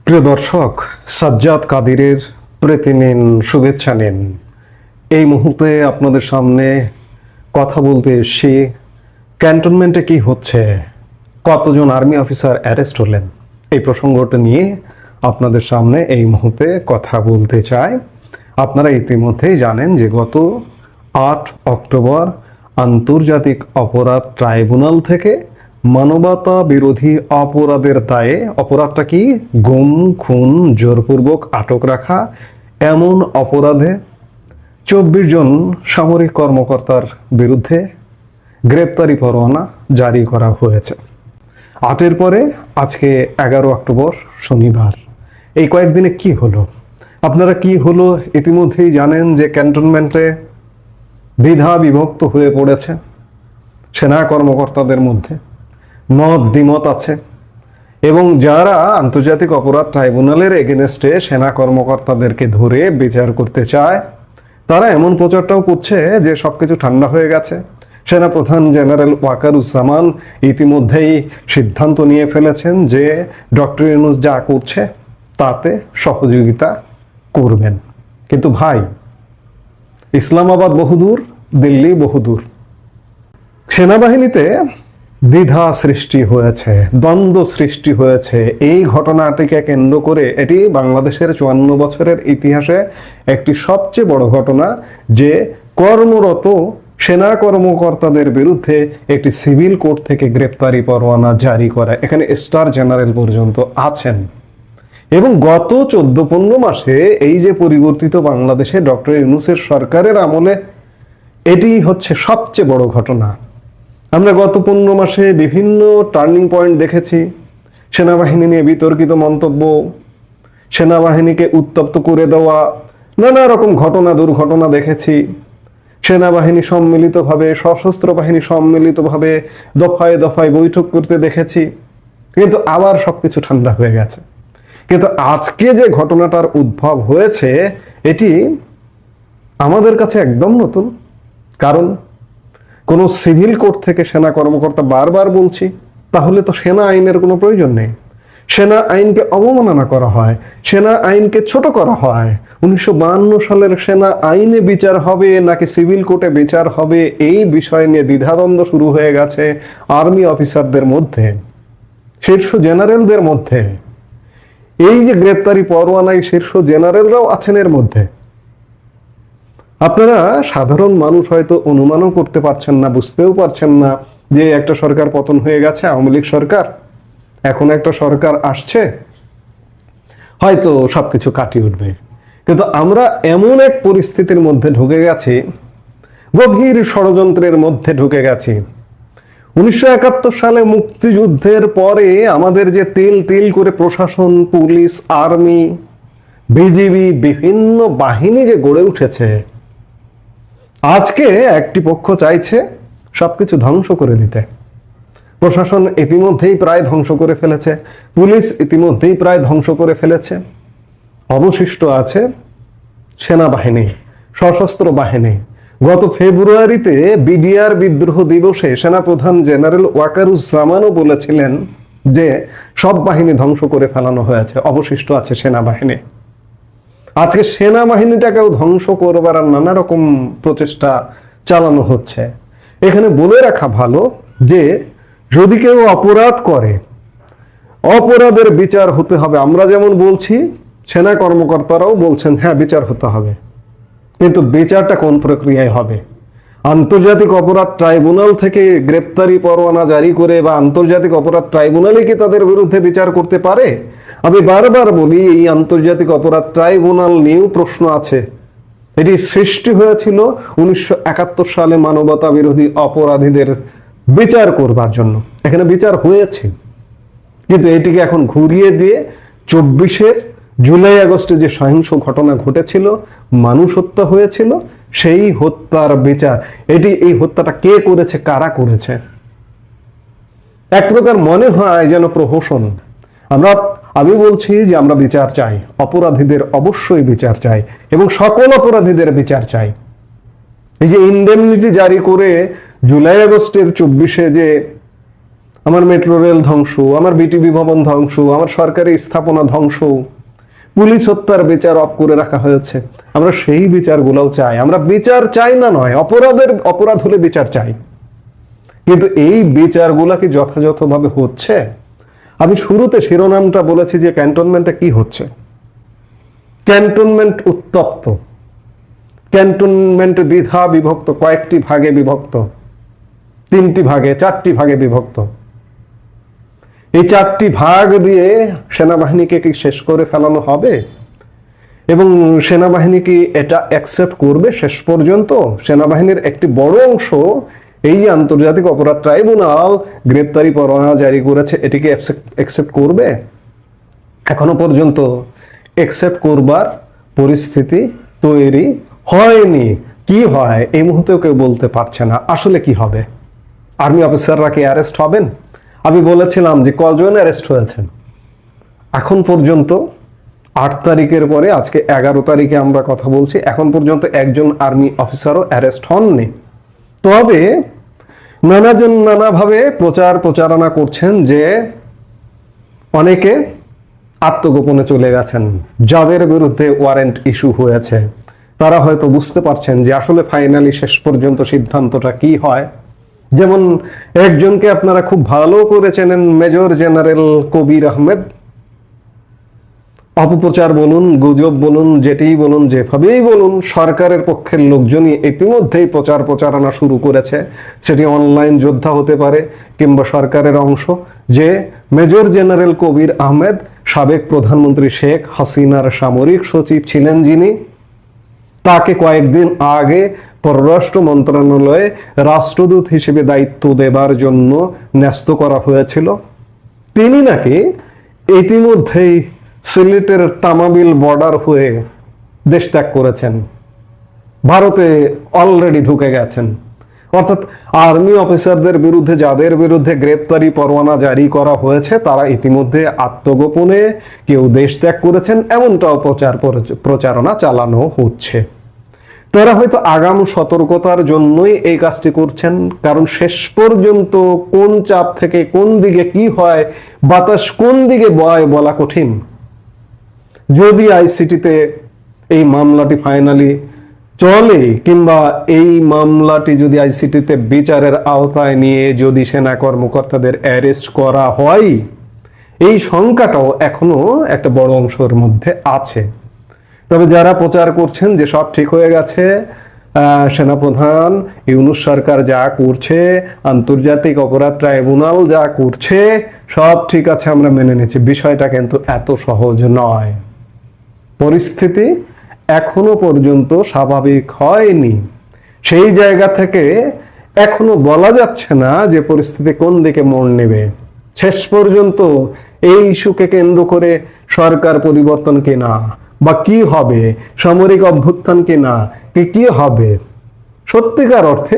প্রিয় দর্শক, সাজ্জাদ কাদিরের প্রীতি নিন, শুভেচ্ছা নিন। এই মুহূর্তে আপনাদের সামনে কথা বলতে এসেছি ক্যান্টনমেন্টে কি হচ্ছে, কতজন আর্মি অফিসার অ্যারেস্ট হলেন, এই প্রসঙ্গটা নিয়ে আপনাদের সামনে এই মুহূর্তে কথা বলতে চাই। আপনারা ইতিমধ্যেই জানেন যে গত 8 অক্টোবর আন্তর্জাতিক অপরাধ ট্রাইব্যুনাল থেকে মানবতা বিরোধী অপরাধের দায়ে, অপরাধটা কি, গুম, খুন, জোরপূর্বক আটক রাখা, এমন অপরাধে 24 জন সামরিক কর্মকর্তার বিরুদ্ধে গ্রেপ্তারি পরোয়ানা জারি করা হয়েছে। 8-এর পরে আজকে 11 অক্টোবর শনিবার। এই কয়েকদিনে কি হলো, আপনারা কি হলো ইতিমধ্যেই জানেন যে ক্যান্টনমেন্টে দ্বিধা বিভক্ত হয়ে পড়েছে সেনা কর্মকর্তাদের মধ্যে, মত দ্বিমত আছে। এবং যারা আন্তর্জাতিক অপরাধ ট্রাইব্যুনালের এগেনস্টে সেনা কর্মকর্তাদেরকে ধরে বিচার করতে চায়, তারা এমন প্রচারটাও করছে যে সবকিছু ঠান্ডা হয়ে গেছে। সেনাপ্রধান জেনারেল ওয়াকারুজ্জামান ইতিমধ্যেই সিদ্ধান্ত নিয়ে ফেলেছেন যে ডক্টর ইউনূস যা করছে তাতে সহযোগিতা করবেন। কিন্তু ভাই, ইসলামাবাদ বহুদূর, দিল্লি বহুদূর। সেনাবাহিনীতে দ্বিধা সৃষ্টি হয়েছে, দ্বন্দ্ব সৃষ্টি হয়েছে। এই ঘটনাটিকে কেন্দ্র করে এটি বাংলাদেশের 54 বছরের ইতিহাসে একটি সবচেয়ে বড় ঘটনা যে কর্মরত সেনা কর্মকর্তাদের বিরুদ্ধে একটি সিভিল কোর্ট থেকে গ্রেপ্তারি পরোয়ানা জারি করা। এখানে স্টার জেনারেল পর্যন্ত আছেন। এবং গত 14-15 মাসে এই যে পরিবর্তিত বাংলাদেশে ডক্টর ইউনূসের সরকারের আমলে এটি হচ্ছে সবচেয়ে বড় ঘটনা। আমরা গত 15 মাসে বিভিন্ন টার্নিং পয়েন্ট দেখেছি। সেনাবাহিনী নিয়ে বিতর্কিত মন্তব্য, সেনাবাহিনীকে উত্তপ্ত করে দেওয়া, নানা রকম ঘটনা দুর্ঘটনা দেখেছি। সেনাবাহিনী সম্মিলিতভাবে, সশস্ত্র বাহিনী সম্মিলিতভাবে দফায় দফায় বৈঠক করতে দেখেছি। কিন্তু আবার সবকিছু ঠান্ডা হয়ে গেছে। কিন্তু আজকে যে ঘটনাটার উদ্ভব হয়েছে এটি আমাদের কাছে একদম নতুন। কারণ কোনো সিভিল কোর্ট থেকে সেনা কর্মকর্তা, বারবার বলছি, তাহলে তো সেনা আইনের কোনো প্রয়োজন নেই। সেনা আইনকে অবমাননা করা হয়, সেনা আইনকে ছোট করা হয়। 1952 সালের সেনা আইনে বিচার হবে নাকি সিভিল কোর্টে বিচার হবে, এই বিষয় নিয়ে দ্বিধাদ্বন্দ্ব শুরু হয়ে গেছে আর্মি অফিসারদের মধ্যে, শীর্ষ জেনারেলদের মধ্যে। এই যে গ্রেপ্তারি পরোয়ানায় শীর্ষ জেনারেলরাও আছেন এর মধ্যে। আপনারা সাধারণ মানুষ হয়তো অনুমানও করতে পারছেন না, বুঝতেও পারছেন না যে একটা সরকার পতন হয়ে গেছে, আওয়ামী লীগ সরকার, এখন একটা সরকার আসছে, হয়তো সবকিছু কাটিয়ে উঠবে। কিন্তু আমরা এমন এক পরিস্থিতির মধ্যে ঢুকে গেছি, গভীর ষড়যন্ত্রের মধ্যে ঢুকে গেছি। 1971 সালে মুক্তিযুদ্ধের পরে আমাদের যে তিল তিল করে প্রশাসন, পুলিশ, আর্মি, বিজিবি, বিভিন্ন বাহিনী যে গড়ে উঠেছে, আজকে একটি পক্ষ চাইছে সবকিছু ধ্বংস করে দিতে। প্রশাসন ইতিমধ্যেই প্রায় ধ্বংস করে ফেলেছে, পুলিশ ইতিমধ্যেই প্রায় ধ্বংস করে ফেলেছে। অবশিষ্ট আছে সেনাবাহিনী, সশস্ত্র বাহিনী। গত ফেব্রুয়ারিতে বিডিআর বিদ্রোহ দিবসে সেনাপ্রধান জেনারেল ওয়াকারুজ্জামানও বলেছিলেন যে সব বাহিনী ধ্বংস করে ফেলানো হয়েছে, অবশিষ্ট আছে সেনাবাহিনী। আজকে সেনাবাহিনীটাকেও ধ্বংস করবার নানা রকম প্রচেষ্টা চালানো হচ্ছে। এখানে বলে রাখা ভালো যে যদি কেউ অপরাধ করে, অপরাধের বিচার হতে হবে। আমরা যেমন বলছি, সেনা কর্মকর্তারাও বলছেন হ্যাঁ বিচার হতে হবে, কিন্তু বিচারটা কোন প্রক্রিয়ায় হবে? আন্তর্জাতিক অপরাধ ট্রাইব্যুনাল থেকে গ্রেপ্তারি পরোয়ানা জারি করে বা আন্তর্জাতিক অপরাধ ট্রাইব্যুনালে কি তাদের বিরুদ্ধে বিচার করতে পারে? আমি বারবার বলি, এই আন্তর্জাতিক অপরাধ ট্রাইব্যুনাল নিয়েও প্রশ্ন আছে। এটি সৃষ্টি হয়েছিল 1971 সালে মানবতা বিরোধী অপরাধীদের বিচার করবার জন্য। এখানে বিচার হয়েছে, কিন্তু এটিকে এখন ঘুরিয়ে দিয়ে 24 জুলাই আগস্টে যে সহিংস ঘটনা ঘটেছিল, মানুষ হত্যা হয়েছিল, সেই হত্যার বিচার। এই হত্যাটা কে করেছে, কারা করেছে? এক প্রকার মনে হয় যেন প্রহসন। আমি বলছি যে আমরা বিচার চাই, অপরাধীদের অবশ্যই বিচার চাই এবং সকল অপরাধীদের বিচার চাই। এই যে ইন্ডেমনিটি জারি করে জুলাই আগস্টের 24-এ যে আমার মেট্রো রেল ধ্বংস, আমার বিটিভি ভবন ধ্বংস, আমার সরকারি স্থাপনা ধ্বংস, পুলিশ হত্যার বিচার অফ করে রাখা হয়েছে। আমরা সেই বিচারগুলোও চাই। আমরা বিচার চাই না নয়, অপরাধ হলে বিচার চাই, কিন্তু এই বিচারগুলা কি যথাযথভাবে হচ্ছে? আমি শুরুতে শিরোনামটা বলেছি যে ক্যান্টনমেন্টে কি হচ্ছে। ক্যান্টনমেন্ট উত্তপ্ত, ক্যান্টনমেন্ট দ্বিধা বিভক্ত, কয়েকটি ভাগে বিভক্ত, 3টি ভাগে 4টি ভাগে বিভক্ত। এই 4টি ভাগ দিয়ে সেনাবাহিনীকে কি শেষ করে ফেলানো হবে? এবং সেনাবাহিনী কি এটা অ্যাকসেপ্ট করবে শেষ পর্যন্ত? সেনাবাহিনীর একটি বড় অংশ এই আন্তর্জাতিক অপরাধ ট্রাইব্যুনাল গ্রেপ্তারি পরোয়ানা জারি করেছে, এটিকে অ্যাকসেপ্ট করবে? এখনো পর্যন্ত অ্যাকসেপ্ট করবার পরিস্থিতি তৈরি হয়নি। কি হয় এই মুহূর্তেও কেউ বলতে পারছে না। আসলে কি হবে? আর্মি অফিসাররা কি অ্যারেস্ট হবেন? আমি বলেছিলাম যে কজন অ্যারেস্ট হয়েছেন এখন পর্যন্ত। 8 তারিখের পরে আজকে 11 তারিখে আমরা কথা বলছি, এখন পর্যন্ত একজন আর্মি অফিসারও অ্যারেস্ট হননি। তবে নানাজন নানাভাবে প্রচারণা করছেন যে অনেকে আত্মগোপনে চলে গেছেন। যাদের বিরুদ্ধে ওয়ারেন্ট ইস্যু হয়েছে তারা হয়তো বুঝতে পারছেন যে আসলে ফাইনালি শেষ পর্যন্ত সিদ্ধান্তটা কি হয়। যেমন একজনকে আপনারা খুব ভালো করে চেনেন, মেজর জেনারেল কবির আহমেদ। অপপ্রচার বলুন, গুজব বলুন, যেটাই বলুন, যেভাবেই বলুন, সরকারের পক্ষের লোকজনই ইতিমধ্যেই প্রচারণা শুরু করেছে। সেটি অনলাইন যোদ্ধা হতে পারে কিংবা সরকারের অংশ, যে মেজর জেনারেল কবির আহমেদ সাবেক প্রধানমন্ত্রী শেখ হাসিনার সামরিক সচিব ছিলেন, যিনি তাকে কয়েকদিন আগে পররাষ্ট্র মন্ত্রণালয়ে রাষ্ট্রদূত হিসেবে দায়িত্ব দেবার জন্য ন্যস্ত করা হয়েছিল। তিনি নাকি ইতিমধ্যেই সিলেটের তামাবিল বর্ডার হয়ে দেশ ত্যাগ করেছেন, ভারতে অলরেডি ঢুকে গেছেন। অর্থাৎ আর্মি অফিসারদের বিরুদ্ধে, যাদের বিরুদ্ধে গ্রেপ্তারি পরোয়ানা জারি করা হয়েছে, তারা ইতিমধ্যে আত্মগোপনে কেউ দেশ ত্যাগ করেছেন, এমনটাও প্রচারণা চালানো হচ্ছে। তারা হয়তো আগাম সতর্কতার জন্যই এই কাজটি করছেন, কারণ শেষ পর্যন্ত কোন চাপ থেকে কোন দিকে কি হয়, বাতাস কোন দিকে বয় বলা কঠিন। যদি আইসিটিতে এই মামলাটি ফাইনালি চলে, কিংবা এই মামলাটি যদি আইসিটিতে বিচারের আওতায় নিয়ে যদি সেনা কর্মকর্তাদের অ্যারেস্ট করা হয়, এই সংখ্যাটাও এখনো একটা বড় অংশের মধ্যে আছে। তবে যারা প্রচার করছেন যে সব ঠিক হয়ে গেছে, সেনাপ্রধান ইউনূস সরকার যা করছে, আন্তর্জাতিক অপরাধ ট্রাইব্যুনাল যা করছে, সব ঠিক আছে, আমরা মেনে নিচ্ছি, বিষয়টা কিন্তু এত সহজ নয়। পরিস্থিতি এখনো পর্যন্ত স্বাভাবিক হয়নি। সেই জায়গা থেকে এখনো বলা যাচ্ছে না যে পরিস্থিতি কোন দিকে মোড় নেবে। শেষ পর্যন্ত এই ইস্যুকে কেন্দ্র করে সরকার পরিবর্তন কিনা, বা কি হবে, সামরিক অভ্যুত্থান কিনা, কি হবে, সত্যিকার অর্থে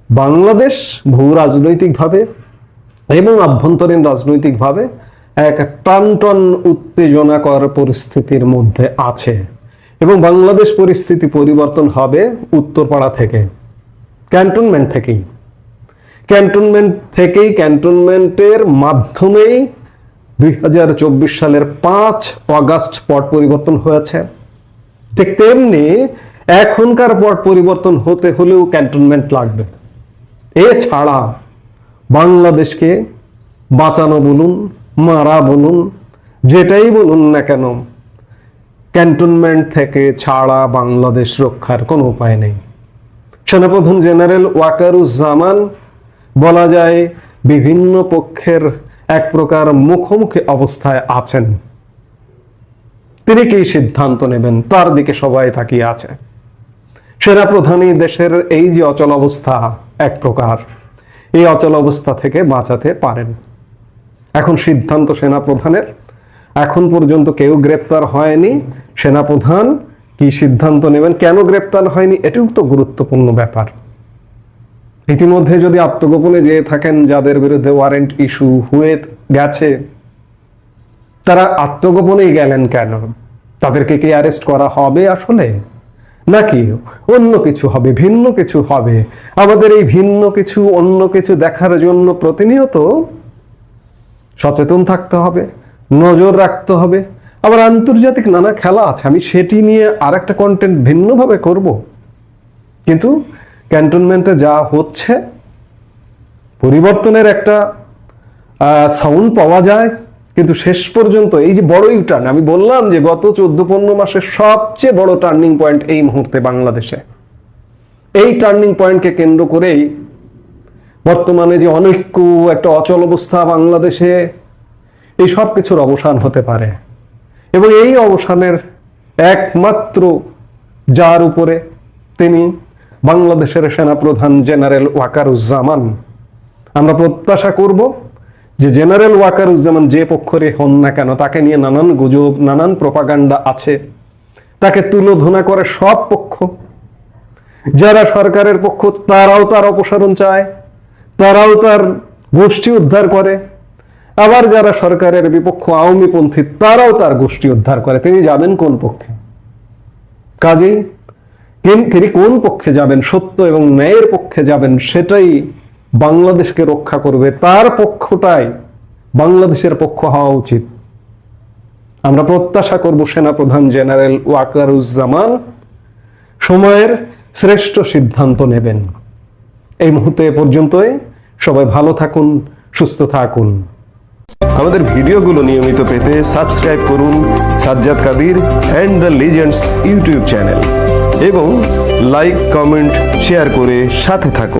বাংলাদেশ ভূ রাজনৈতিকভাবে এবং আভ্যন্তরীণ রাজনৈতিকভাবে এক টানটন উত্তেজনাকর পরিস্থিতির মধ্যে আছে। এবং বাংলাদেশ পরিস্থিতি পরিবর্তন হবে উত্তরপাড়া থেকে, ক্যান্টনমেন্ট ক্যান্টনমেন্টের মাধ্যমেই 2024 সালের 5 অগাস্ট পট পরিবর্তন হয়েছে। ঠিক তেমনি এখনকার পট পরিবর্তন হতে হলেও ক্যান্টনমেন্ট লাগবে। এছাড়া বাংলাদেশকে বাঁচানো বলুন, মারা বলুন, যেটাই বলুন না কেন, ক্যান্টনমেন্ট থেকে ছাড়া বাংলাদেশ রক্ষার কোনো উপায় নেই। সেনাপ্রধান জেনারেল ওয়াকারুজ্জামান বলা যায় বিভিন্ন পক্ষের এক প্রকার মুখোমুখি অবস্থায় আছেন। তিনি কি সিদ্ধান্ত নেবেন তার দিকে সবাই তাকিয়ে আছে। সেনাপ্রধানই দেশের এই যে অচল অবস্থা, এক প্রকার এই অচল অবস্থা থেকে বাঁচাতে পারেন। এখন সিদ্ধান্ত সেনাপ্রধানের। এখন পর্যন্ত কেউ গ্রেপ্তার হয়নি। সেনাপ্রধান কি সিদ্ধান্ত নেবেন, কেন গ্রেপ্তার হয়নি, এটিও তো গুরুত্বপূর্ণ ব্যাপার। ইতিমধ্যে যদি আত্মগোপনে যেয়ে থাকেন যাদের বিরুদ্ধে ওয়ারেন্ট ইস্যু হয়ে গেছে, তারা আত্মগোপনেই গেলেন কেন? তাদেরকে কি অ্যারেস্ট করা হবে আসলে, নাকি অন্য কিছু হবে, ভিন্ন কিছু হবে? আমাদের এই ভিন্ন কিছু, অন্য কিছু দেখার জন্য প্রতিনিয়ত সচেতন থাকতে হবে, নজর রাখতে হবে। আবার আন্তর্জাতিক নানা খেলা আছে, আমি সেটি নিয়ে আর একটা কন্টেন্ট ভিন্নভাবে করব। কিন্তু ক্যান্টনমেন্টে যা হচ্ছে, পরিবর্তনের একটা সাউন্ড পাওয়া যায়, কিন্তু শেষ পর্যন্ত এই যে বড় ইউটার্ন, আমি বললাম যে গত 14-15 মাসের সবচেয়ে বড় টার্নিং পয়েন্ট এই মুহূর্তে বাংলাদেশে। এই টার্নিং পয়েন্টকে কেন্দ্র করেই বর্তমানে যে অনৈক্য, একটা অচল অবস্থা বাংলাদেশে, এই সব কিছুর অবসান হতে পারে। এবং এই অবসানের একমাত্র যার উপরে, তিনি বাংলাদেশের সেনাপ্রধান জেনারেল ওয়াকারুজ্জামান। আমরা প্রত্যাশা করব যে জেনারেল ওয়াকারুজ্জামান যে পক্ষরে হন না কেন, তাকে নিয়ে নানান গুজব, নানান প্রপাগান্ডা আছে, তাকে তুলোধনা করে সব পক্ষ। যারা সরকারের পক্ষ, তারাও তার অপসারণ চায়, তারাও তার গোষ্ঠী উদ্ধার করে। আবার যারা সরকারের বিপক্ষ, আওয়ামীপন্থী, তারাও তার গোষ্ঠী উদ্ধার করে। তিনি যাবেন কোন পক্ষে? কাজেই তিনি কোন পক্ষে যাবেন, সত্য এবং ন্যায়ের পক্ষে যাবেন, সেটাই বাংলাদেশকে রক্ষা করবে। তার পক্ষটাই বাংলাদেশের পক্ষ হওয়া উচিত। আমরা প্রত্যাশা করব সেনাপ্রধান জেনারেল ওয়াকারুজ্জামান সময়ের শ্রেষ্ঠ সিদ্ধান্ত নেবেন। এই মুহূর্তে এ পর্যন্তই। সবাই ভালো থাকুন, সুস্থ থাকুন। আমাদের ভিডিওগুলো নিয়মিত পেতে সাবস্ক্রাইব করুন Sajjad Kadir and the legends YouTube channel এবং লাইক, কমেন্ট, শেয়ার করে সাথে থাকুন।